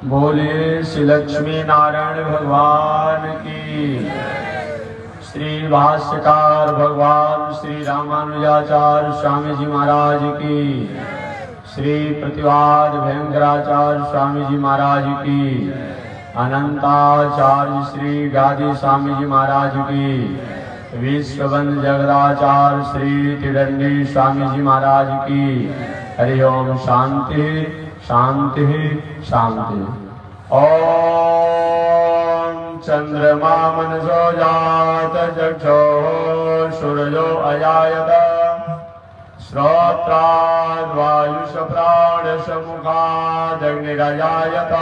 बोलिए श्री लक्ष्मी नारायण भगवान की। श्री भाष्यकार भगवान श्री रामानुजाचार्य स्वामी जी महाराज की। श्री प्रतिवाद भयंकराचार्य स्वामी जी महाराज की। अनंताचार्य श्री गादी स्वामी जी महाराज की। विश्वबंद जगदाचार्य श्री त्रिदंडी स्वामी जी महाराज की। हरि ओम। शांति शांति शांति। ओम चंद्रमा मनसो जात चक्षो सूरजो अजायत श्रोत्राद् वायुष प्राणश मुखादग्निरजायत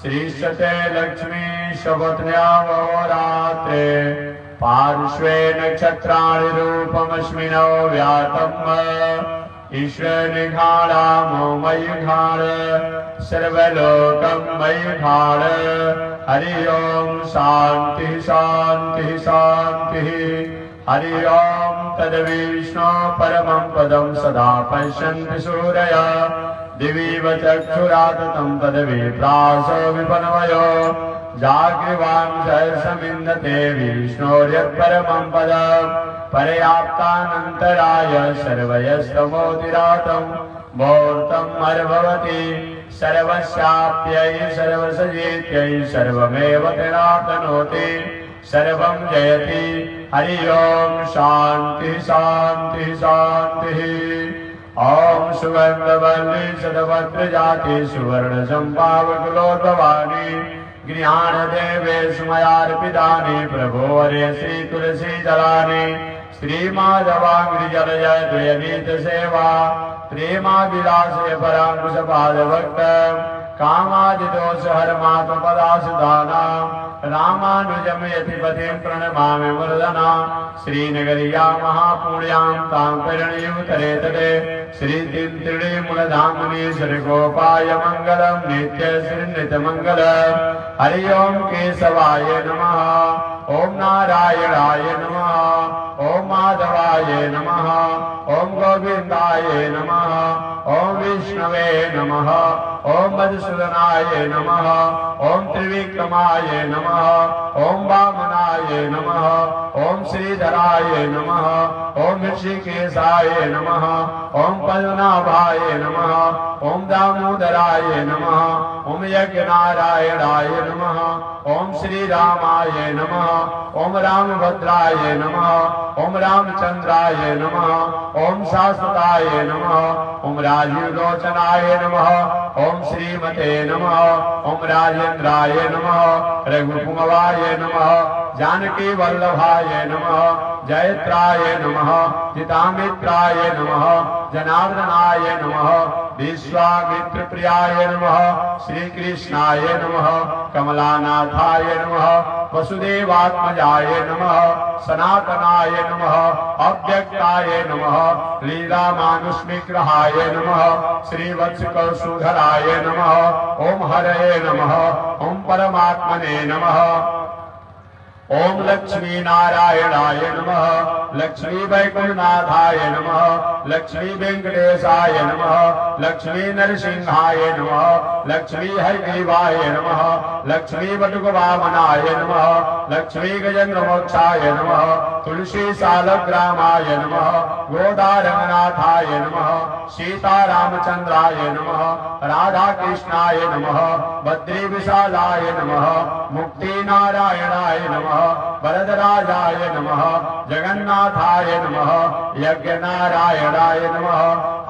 श्रीशते लक्ष्मी शपथन्यावरात्रे पार्श्वे नक्षत्राणि रूपमस्मिनो व्यातम् ईश्वर निघाणामो मयि घाण सर्वलोकं मयि घाण। हरि ओम। शांति शांति शांति। हरि ओम। तद्विष्णु परमं पदं सदा पश्यन्ति सूरया दिवीव चक्षुराततं तद्विप्रासो विपन्वयो जागृवां सहर्षमिन्दते विष्णोर्यत्परमं पदम् पर्याप्तानन्तराय सर्वयस्तमोतिरातं मुहूर्तम् अर्भवति सर्वस्याप्यै सर्वसजित्यै सर्वमेव तृणातनोति सर्वं जयति। हरि ओम। शांति शांति शांति। ओम सुगंधवल्ली सदभद्रजाति सुवर्ण संपावकुलोद्भवानि गृहाणदेवे सुमयार्पितानि प्रभो हरे श्री तुलसी दलानि श्रीमाधवांग्रिजल जय द्वयनीत सेवा प्रेमाभिलाषे परांकुश पादभक्त कामादिदोष हरमात्म पदासुदानां रामानुजं यतिपतिं प्रणमामि मूर्धना। श्रीनगर्या महापुण्यां तां परिणयुतरे तटे श्रीतीर्थी मूलधामनि श्रीगोपाय मङ्गलं नित्य श्रीनितमङ्गलम्। हरि ओम केशवाय नमः। ओम नारायणाय नमः। ओम माधवाय नमः। ओम गोविंदाय नमः। ओम विष्णवे नमः। ओम मधुसूदनाय नमः। ओम त्रिविक्रमाय नमः। ओम वामनाय नमः। ओम श्रीधराय नमः। ओम ऋषिकेशाय नमः। ओम पद्मनाभाय नमः। ओम दामोदराय नमः। ओम यज्ञनारायणाय नमः। ओम श्रीरामाय नमः। ओम रामभद्राय नमः। ओम रामचंद्राय नमः। ओम शाश्वताय नमः। ओम राजीवलोचनाय नमः। ओम श्रीमते नमः। ओम राजेंद्राय नमः। रघुपुंगवाय नमः। जानकी वल्लभाय नमः। जयत्राय नमः। जितामित्राय नमः। जनार्दनाय नमः। विश्वामित्र प्रियाय नमः। श्री कृष्णाय नमः। कमलानाथाय नमः। वसुदेवात्मजाय नमः। सनातनाय नमः। अव्यक्ताय नमः। लीलामानुष्मिग्रहाय नमः। श्रीवत्सकौसुधराय नमः। ओम हरये नमः। ओम परमात्मने नमः। ओम लक्ष्मी नारायणाय नमः। लक्ष्मी वैकुंठनाथाय नमः। लक्ष्मी वेंकटेशाय नमः। लक्ष्मी नरसिंहाय नमः। लक्ष्मी हयग्रीवाय नमः। लक्ष्मी वटुकवामनाय नमः। लक्ष्मी गजेन्द्रमोक्षाय नमः। तुलसी सालग्रामाय नमः। गोदारंगनाथाय नमः। सीतारामचंद्राय नमः। राधा कृष्णाय नमः। बद्री विशालाय नमः। मुक्ति नारायणाय नमः। वरदराजाय नमः। जगन्नाथाय नमः। यज्ञनारायणाय नमः।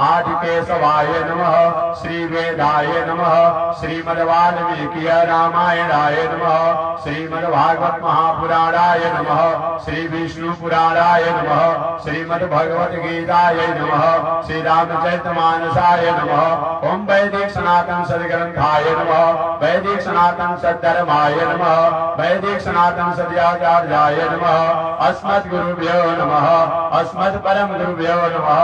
आदिकेशवाय नमः। श्रीवेदाय नमः। श्रीमद्वाल्मीकि रामायणाय नमः। श्रीमद्भागवत महापुराणाय नमः। श्री विष्णु पुराणाय नमः। श्रीमद्भगवत गीताय नमः। श्री रामचरितमानसाय नमः। ओम वैदिक सनातन सद्ग्रंथाय नमः। वैदिक सनातन सद्धर्माय नमः। वैदिक सनातन सद्याचार्याय नमः। अस्मद् गुरुभ्यो नमः। अस्मद् परम गुरुभ्यो नमः।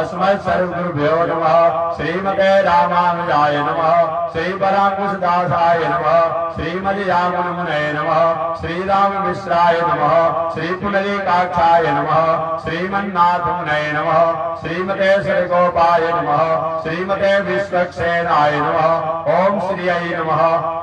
अस्मद् सर्व गुरुभ्यो नमः। श्रीमते रामानुजाय नमः। श्री परांकुशदासाय नमः। श्रीमद् यामुनमुनये नमः। श्रीराम मिश्राय नमः। श्री पुंडरीकाक्षाय नमः। श्रीमन्नाथ मुनये नमः। श्रीमते श्रीगोपाय नमः। श्रीमते विश्वक्सेनाय नमः। ओम श्री श्री नमः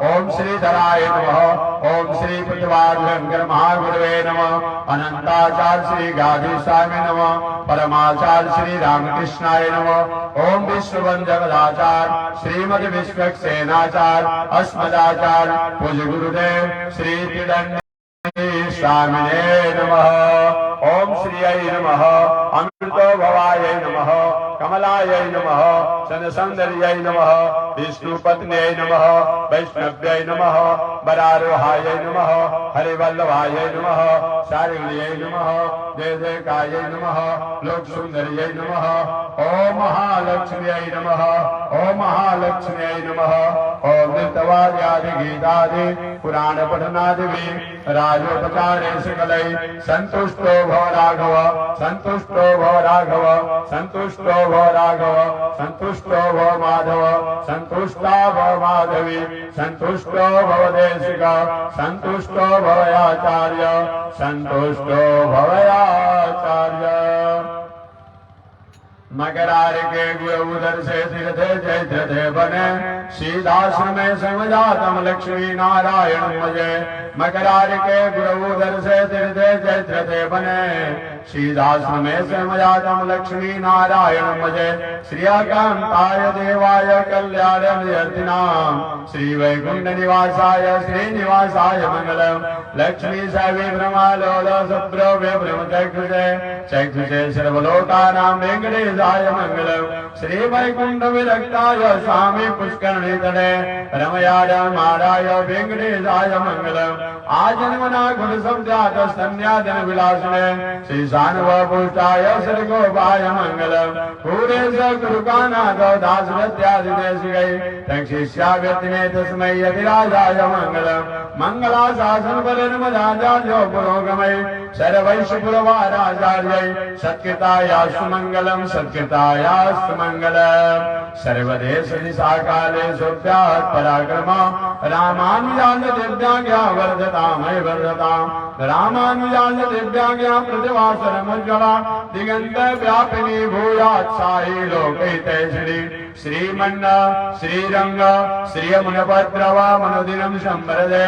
ओम श्री धराय नमः ओम श्री पृथ्वाभयंकर महागुरवे नमः अनंताचार्य श्री गाधीशाय नमः परमाचार्य श्री रामकृष्णाय नमः ओम विश्ववंद जगदाचार्य श्रीमद विश्वक्सेनाचार्य अस्मदाचार्य पूज्य गुरुदेव श्री त्रिदंडी स्वामिने नमः ओम श्रीयै नमः अमृतो भवायै नमः कमलायै नमः चंद्रसुंदर्यै नमः विष्णुपत्न्यै नमः वैष्णव्यै नमः वरारोहायै नमः हरिवल्लभायै नमः शारिण्यै नमः जय जयकायै नमः लोकसुंदर्यै नमः ओम महालक्ष्म्यै नमः ओम महालक्ष्म्यै नमः ओम नृत्यवाद्यादि गीतादि पुराण पठनादि राजोपचारे सकलै संतुष्टो भव राघव संतुष्टो भव राघव संतुष्टो भव राघव संतुष्टो भव माधव संतुष्टा भव माधवी संतुष्टो भव देशिक संतुष्टो भवयाचार्य संतुष्टो भवयाचार्य मकरार के गुरुदर से तीर्थे जयते बने सीधाश्रमे समजातम लक्ष्मी नारायण मजे मकरार के गुरुदर से तीर्थे जयते बने सीधाश्रमे समजातम लक्ष्मी नारायण मजे श्रियाकांताय देवाय कल्याण यतिनाम श्री वैकुंठ निवासाय श्रीनिवासाय मंगलम लक्ष्मी सवि ब्रह्मलोल सुब्रव्य ब्रह्म चक्षुषे सर्वलोकानां वेंकटेशाय मंगलम श्री वैकुंठ विरक्ताय स्वामी पुष्करणी तटे रमयाडमाराय वेंकटेशाय मंगलम आजन्मना गुण संध्यात स्तन्यादन विलासने श्री सानुपुष्टाय श्री गोपाय मंगलम पूरे गुरुकानाथ दासरत्यादिदेशिकै तक्षिष्याव्यति में तस्मै यतिराजाय मंगलम मंगलाशासन बलनमदाचार्यो पुरोगमय सर्वैश्व पुरवाराचार्यै सत्कृतायास्तु मंगलम सत्कृतायास्तु मंगलम सर्वदेश दिशाकाले सोप्यात् पराक्रम रामानुजान दिव्याज्ञा वर्धतामय वर्धताम् रामानुजान दिव्याज्ञा प्रतिभासरमुज्ज्वला दिगंत व्यापिनी भूयात् साई लोकैते श्रीमन्न श्रीरंग श्रियमुनभद्रवा मनुदिनं संवरदय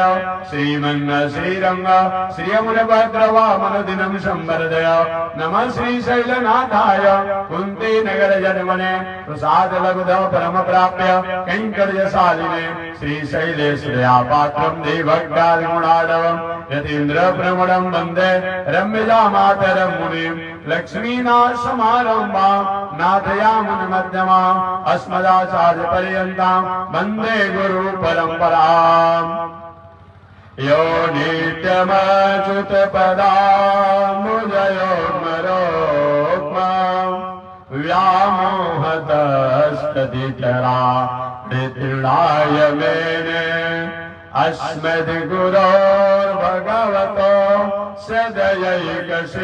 श्रीमन्न श्रीरंग श्रियमुनभद्रवा मनुदिनं संवरदय नमः श्रीशैलनाथाय कुन्ती नगर जन्मने प्रसाद लघुधव परम प्राप्य कैंकर्यशालिने श्रीशैलेश्वर्या पात्रं देवज्ञानगुणाढवम् यतीन्द्र प्रमणं वन्दे रम्यजा मातरं मुनिं लक्ष्मीनाथ समारम्भां नाथयामुनिमध्यमाम् अस्मदाचार्यपर्यन्तां वन्दे गुरु परम्पराम् यो नित्यमच्युत पदाम्बुजयोर्मरोक्मम् व्यामोहतस्तदितरा नितृणाय मेने अस्मद्गुरोर्भगवतो सदयैकसिन्धो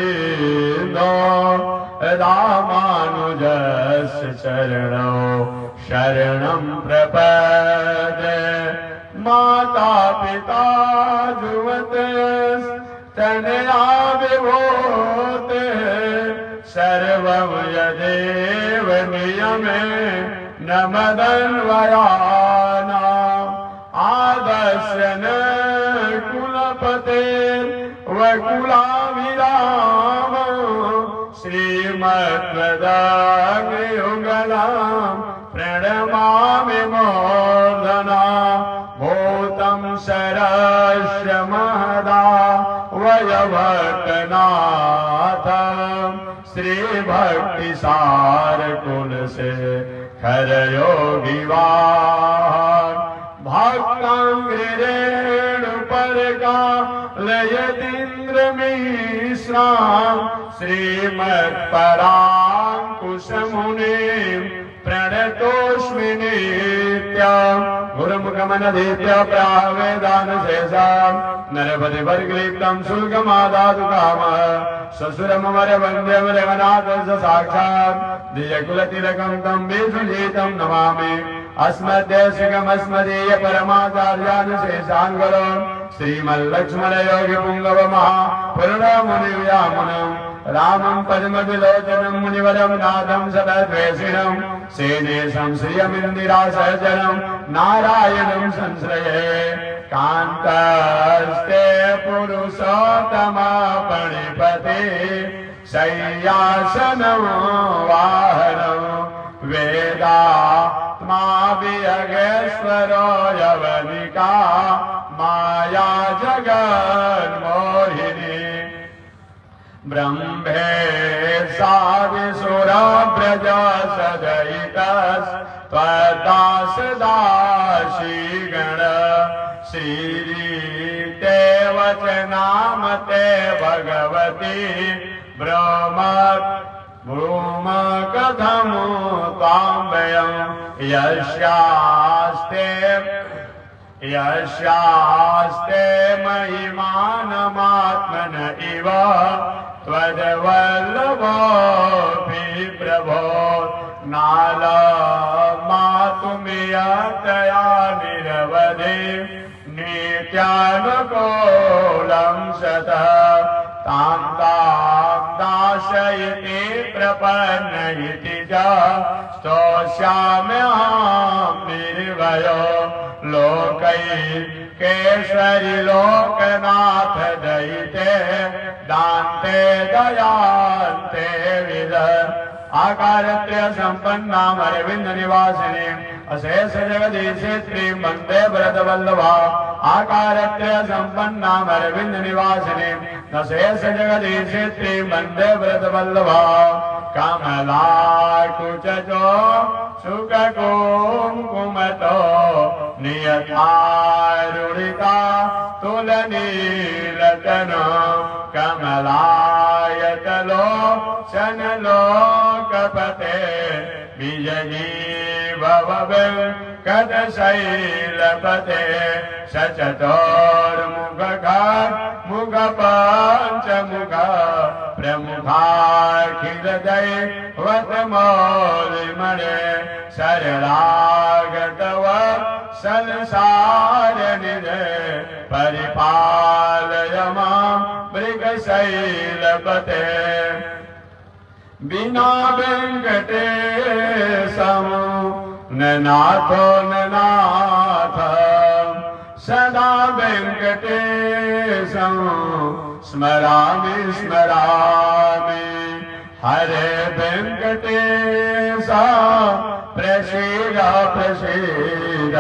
रामानुजस्य चरणौ शरणं प्रपद्ये माता पिता जुवतस्तनया विभूते सर्वं यदेव नियमे न मदन्वयानाम् आदर्श न कुलपते वकुलाभिराम श्रीमद्वदाग्रयुगलां प्रणमामि मूर्धना भूतं सरस्य महदा वयभट्टनाथं श्री भक्ति सार कुल से खर योगिवान भक्तांग्रेण पर का लयतीन्द्र मिश्रा श्रीमत्परांकुश मुनि प्रणतोस्मि नित्यं गुरुमुखमनधीत्य प्रावेदान शेषां नरपति वर्गलिप्तं शुल्कमादातु कामः ससुरमर वन्द्यं रघुनाथस्य साक्षात् दियकुलतिलकं तं विष्णुजीतं नमामि अस्मद्देशिकमस्मदीय परमाचार्यान् शेषान् गुरून् श्रीमल्लक्ष्मण योगि पुंगव महापुरुष मुनिव्यामुनम् रामं पद्मविलोचनं मुनिवरं नाथं सदद्वेषिणं सेनेशं श्रियमिन्दिरासर्जनं नारायणं संश्रये कान्तस्ते पुरुषोत्तमा पणिपते शय्यासनं वाहनं वेदात्मा वियगेश्वरो यवनिका माया जगन्मोहिनी ब्रह्मे साविसुरव्रज सदयितस्त्वदासदाशीगण श्रीते वचनामते भगवती ब्रह्म कथं त्वां वयं यस्यास्ते महिमानमात्मन इव त्वद्वल्लभोऽपि प्रभो नालमातुमियतया निरवधि नित्यानुकूलं सतः तां दाशयति प्रपन्नयति च स्तोष्याम्यहं निर्भयो लोकैकेश्वरि लोकनाथ दयिते दान्ते दयान्ते विद आकारत्रय सम्पन्नाम् अरविन्द निवासिनीम् अशेष जगदीशेत्री वन्दे भरतवल्लभा आकारत्रय सम्पन्नाम् अरविन्द निवासिनीम् अशेष जगदीशेत्री वन्दे भरतवल्लभा कमलाकुचो सुखकुङ्कुमतो नियतारुणिता तुलनीलतनो कमलायतलो शनलोकपते विजयीभववेङ्कटशैलपते सचतुर्मुख पञ्चमुख प्रमुखाखिलदैवतमौलिमणे शरणागतव संसारनिधे परिपालय मां मृगशैलपते बिना वेङ्कटेशं न नाथो न नाथ सदा वेङ्कटेशं स्मरामि स्मरामि हरे वेङ्कटेश प्रसीद प्रसीद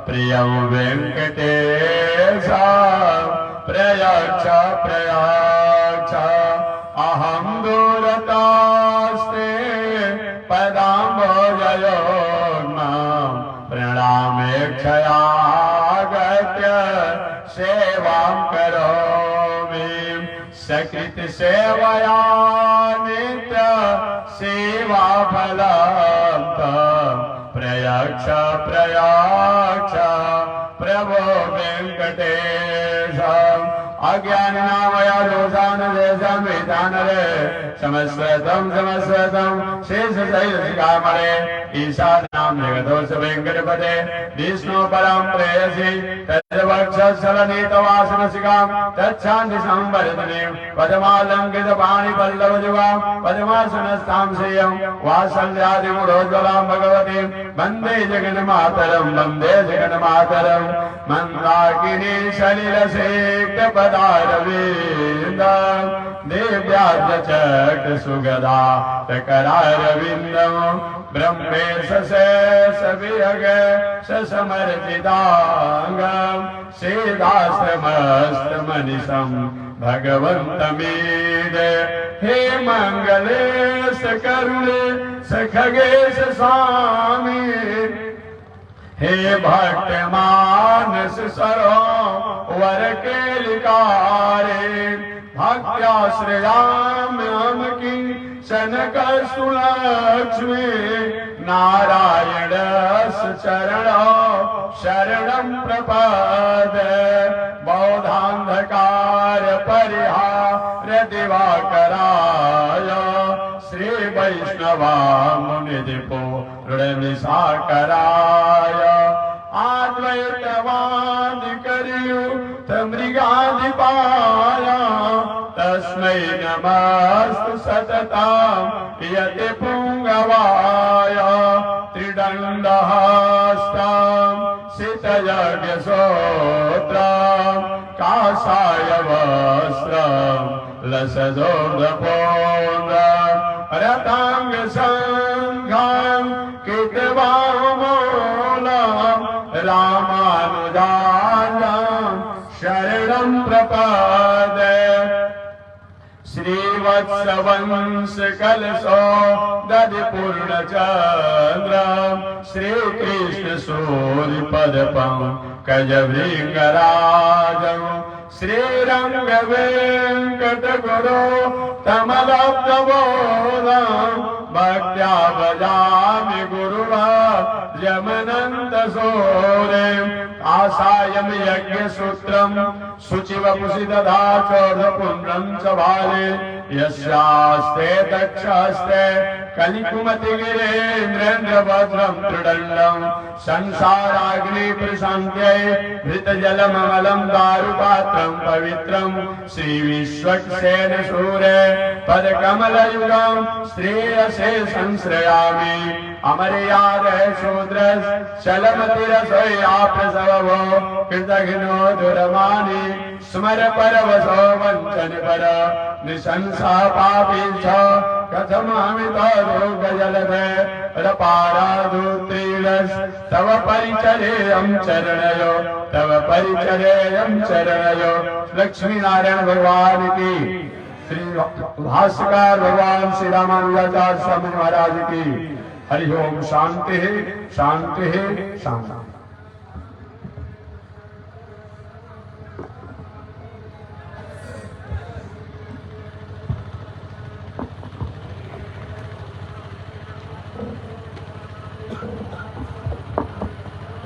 प्रियं वेङ्कटेश प्रयच्छ प्रयच्छ अहं दूरतास्ते पदाम्बोजयोग्मं प्रणामेक्षयागत्य सेवां करोमि सकृत सेवया नित्य सेवाफलं प्रयच्छ प्रयच्छ प्रभो वेङ्कटेश अज्ञानिनामया दोषानुदेशमितानरे समस्वतं शेषशैलशिखामणे ईशानां जगदोष वेङ्कटपते विष्णु परं प्रेयसि तद्वक्षस्थलनीतवासनशिखां तच्छान्ति संवर्धनीं पद्मालङ्कृतपाणिपल्लवजुगां पद्मासनस्थां श्रियं वात्सल्यादिगुणोज्ज्वलां भगवतीं वन्दे जगन्मातरं वन्दे जगन्मातरं मन्दाकिनी सलिलसेक्तपदारविन्दं दिव्यार्धचक्रसुगदा करारविन्दं ब्रह्मेश शेषविहगे समर्जिताङ्गं सीदाश्रमस्तमनिशं भगवन्तमीडे हे मङ्गलेश करुणे सखगेश स्वामी हे भक्तमानस सरोवर के लिकारे भक्त्याश्रयाम्यहं किञ्चन सुलक्ष्मी नारायण चरण शरणं प्रपद्ये बौधान्धकार परिहार दिवाकराय श्री वैष्णवा मुनिदिपो ऋणनिशाकराय आद्वैतवादि करियुक्त मृगाधिपाय तस्मै नमस्तु सततं यति पुंगवाय त्रिदण्डहस्तं सितयज्ञसोत्रं काषाय वस्त्रं लसदोर्धपूर्णं रताङ्गसङ्घं कितवामूलं रामानुजानं शरणं प्रपदे श्रीवत्सवंशकलशो दधिपूर्णचन्द्रं श्रीकृष्णसूरिपदपं कजभृङ्गराजं श्रीरङ्गवेङ्कटगुरो तमलब्धबोधं भक्त्या भजामि गुरुवार्यमनन्तसूरिम् आसायं यज्ञसूत्रं शुचिवपुषि दधाचोर्धपुण्ड्रं च बाले यस्यास्ते दक्षास्ते कलिकुमतिगिरेन्द्रेन्द्रभद्रं त्रिदण्डं संसाराग्निप्रशान्त्यै धृतजलममलं दारुपात्रं पवित्रं श्रीविश्वक्सेनसूरे पदकमलयुगं श्रेयसे संश्रयामि अमर्याद शूद्रस् चलमतिरसोयाप्रसवो कृतघ्नो दुरमानि स्मर परवसो वञ्चन पर निशंसा पापी च कथमामितो रोगजलधे रपाराधुत्रीरस् तव परिचरेयं चरणयो तव परिचरेयं चरणयो। लक्ष्मी नारायण भगवान की, श्री भाष्यकार भगवान श्री रामानुजाचार्य स्वामी महाराज की। हरि ओम। शांति शांति शांति।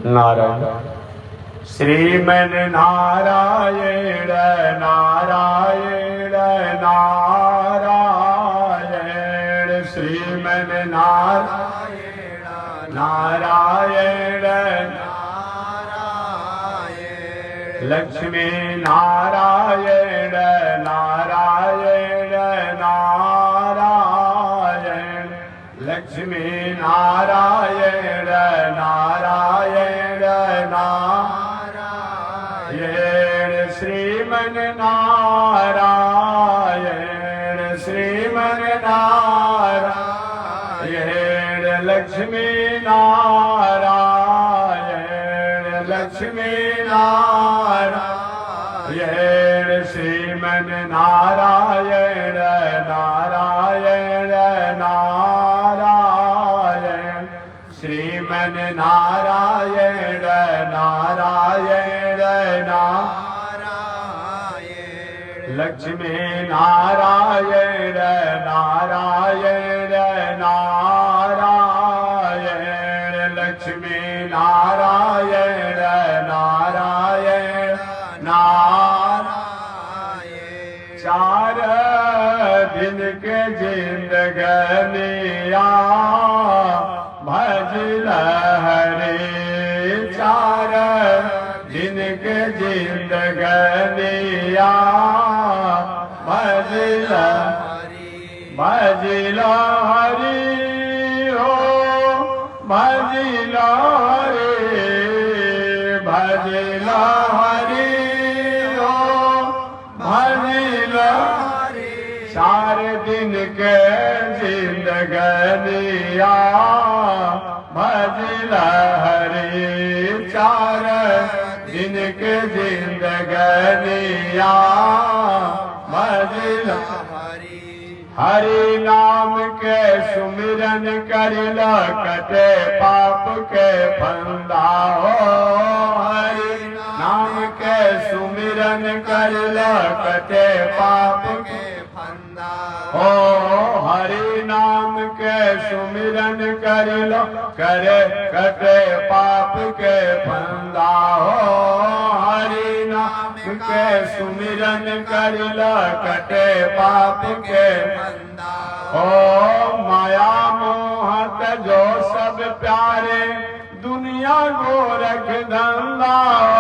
नारायण श्रीमन नारायण नारायण नारायण श्रीमन नारायण नारायण नारायण लक्ष्मी नारायण नारायण नारायण लक्ष्मी नारायण नारायण नारायण श्रीमन नारायण श्रीमन नारायण लक्ष्मी नारायण लक्ष्मी नारायण श्रीमन नारायण नारायण नारायण श्रीमन नारायण नारायण नारायण लक्ष्मी नारायण नारायण नारायण लक्ष्मी नारायण नारायण नारायण। चार दिन के जिंदगनिया भजल हरे, चार दिन के जिंदगनिया भजल भजल हरि हो भजल हरे भजल हरि हो भजल हरि। चार दिन के जिंदगनिया भजल हरि, चार दिन के जिंदगनिया भजल हरि। हरि नाम के सुमिरन करिला कटे पाप के फंदा हो, हरि नाम के सुमिरन करिला कटे पाप के फंदा हो, हरि नाम के सुमिरन करिलो करे कटे पाप के फंदा हो, हरि नाम के सुमिरन करिलो कटे पाप के फंदा हो। माया मोहत जो सब प्यारे दुनिया गोरख धंधा हो,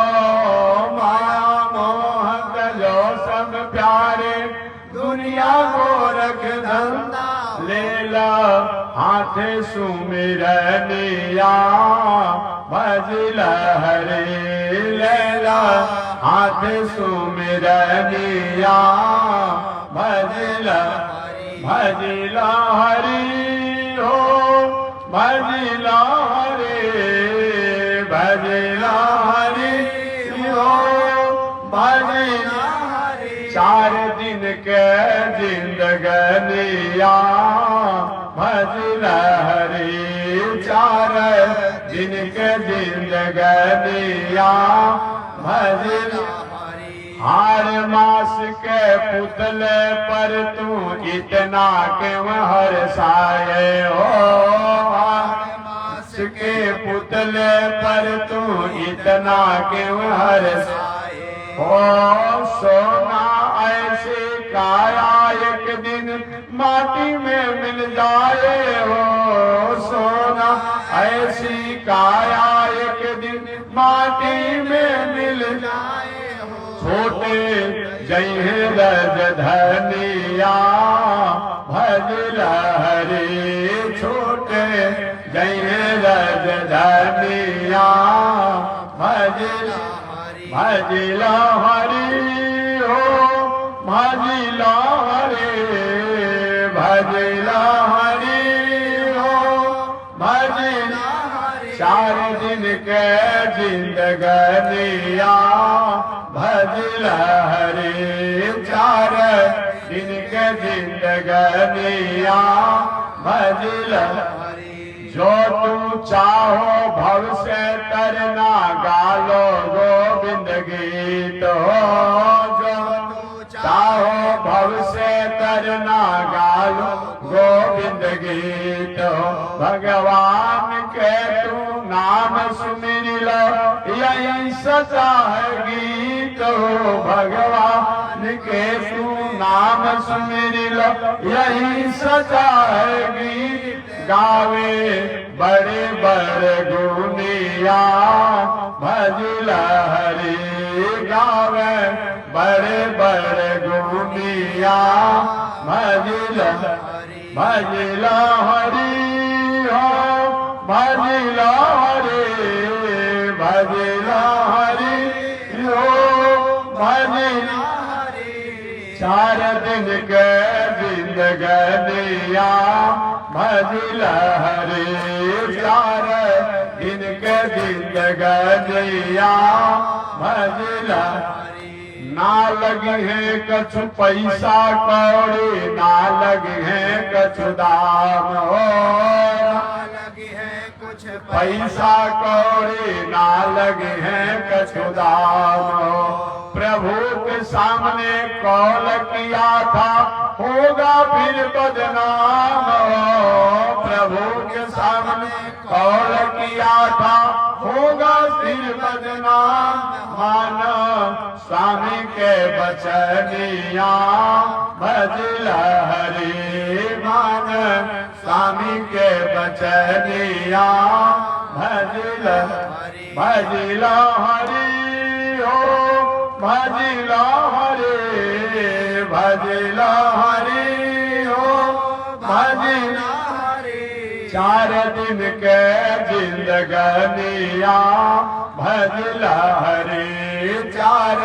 माया मोहत जो सब प्यारे दुनिया लेला हाथ सुमिरनिया भजल हरे लेला हाथ सुमिरनिया भजल भजल हरि हो भजल हरे भजल हरि हो भजल 4 दिन के जिंदगनिया भजल हरि 4 दिन के जिंदगनिया भजल हर मास के पुतले पर तू इतना क्यों हर्षाए हो मास के पुतले पर तू इतना क्यों हर्षाए हो सोना ऐसे काया एक दिन माटी में मिल जाए हो सोना ऐसी काया एक दिन माटी में मिल जाए छोटे जय रज धनिया भजल हरे छोटे जय रज धनिया भजल भजल हरि हो भजल हरे भजल हरि हो भजल 4 दिन के जिंदगनिया भजल हरे 4 दिन के जिंदगनिया भजल जो तू चाहो भव से तरना गालो गोविंद गीत हो जो तू चाहो भव से तरना गालो गोविंद गीत हो भगवान के तू नाम सुमिर लो यही सचा है गीत हो भगवान के तू नाम सुमिर लो यही सचा है गीत गावे बड़े बड़े गुनिया भजल हरि गावे बड़े बड़े गुनिया भजल भजल हरि हो भजल हरे भजल हरि हो भजल 4 दिन के जिंदगनिया भजल हरे 4 दिन के जिंदगनिया भजल ना लगी है कछु पैसा कौड़ी ना लगी है कछु दाम हो पैसा कौड़ी ना लगे हैं कछु दाम हो प्रभु के सामने कौल किया था होगा फिर बदनाम हो प्रभु के सामने कौल किया था होगा फिर बदनाम मानो स्वामी के बचनिया भजल हरि मान स्वामी के बचनिया भजल भजल हरि हो भजल हरे भजल हरि हो भजल 4 दिन के जिंदगनिया भजल हरि 4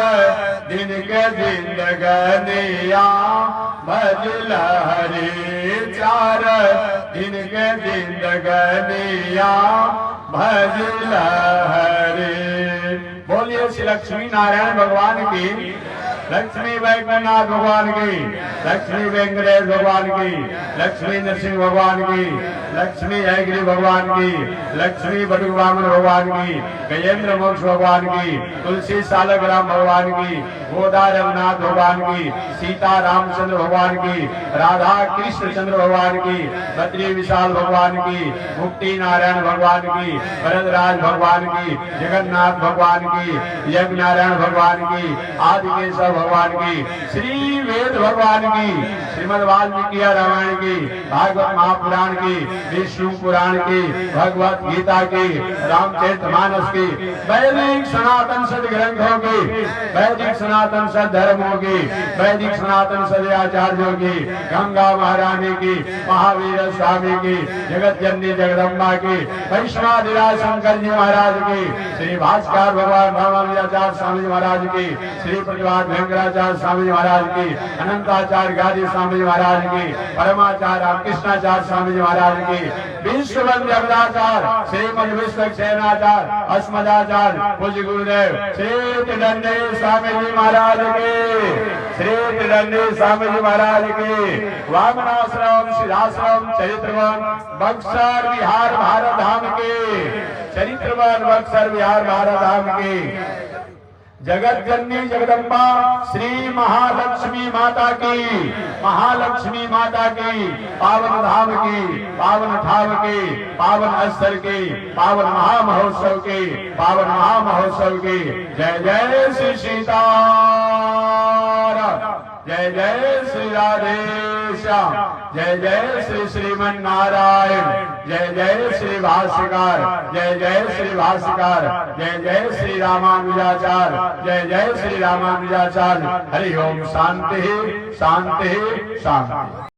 दिन के जिंदगनिया भजल हरि 4 दिन के जिंदगनिया भजल हरि बोलिए श्री लक्ष्मी नारायण भगवान की लक्ष्मी वैकुंठनाथ भगवान की लक्ष्मी वेंकटेश भगवान की लक्ष्मी नरसिंह भगवान की लक्ष्मी जयगिरी भगवान की लक्ष्मी बटुब्राह्मण भगवान की गजेंद्र मोक्ष भगवान की तुलसी सालक राम भगवान की गोदा रघुनाथ भगवान की सीता रामचंद्र भगवान की राधा कृष्ण चंद्र भगवान की बद्री विशाल भगवान की मुक्ति नारायण भगवान की भरतराज भगवान की जगन्नाथ भगवान की यज्ञ नारायण भगवान की आदि केशव भगवान की, श्री वेद भगवान की, श्रीमद् वाल्मीकि रामायण की, भागवत महापुराण की, विष्णु पुराण की, भगवत गीता की, रामचरितमानस की, वैदिक सनातन सद ग्रंथों की, वैदिक सनातन सद धर्मों की, वैदिक सनातन सद आचार्यों की, गंगा महारानी की, महावीर स्वामी की, जगत जननी जगदम्बा की, वैष्णवाधिराज शंकर जी महाराज की, श्री भास्कर भगवान रामानुजाचार्य स्वामी जी महाराज की, श्री प्रतिभात भयंकराचार्य स्वामी जी महाराज की, अनंताचार्य गादी स्वामी जी महाराज की, परमाचार्य रामकृष्णाचार्य स्वामी जी महाराज की, विश्वबंद जगदाचार्य श्रीमद विश्व सेनाचार्य अस्मदाचार्य पूज्य गुरुदेव श्री त्रिदंडी स्वामी जी महाराज की, श्री त्रिदंडी स्वामी जी महाराज की, वामनाश्रम सिद्धाश्रम चरित्रवन बक्सर बिहार भारत धाम के, चरित्रवन बक्सर बिहार भारत धाम के, जगत जननी जगदम्बा श्री महालक्ष्मी माता की, महालक्ष्मी माता की, पावन धाम की, पावन ठाव की, पावन स्थल की, पावन महामहोत्सव की, पावन महामहोत्सव की, जय जय श्री सीताराम, जय जय श्री राधेश्याम, जय जय श्री श्रीमन नारायण, जय जय श्री भाष्यकार, जय जय श्री भाष्यकार, जय जय श्री रामानुजाचार्य, जय जय श्री रामानुजाचार्य। हरि ओम। शांति शांति शांति।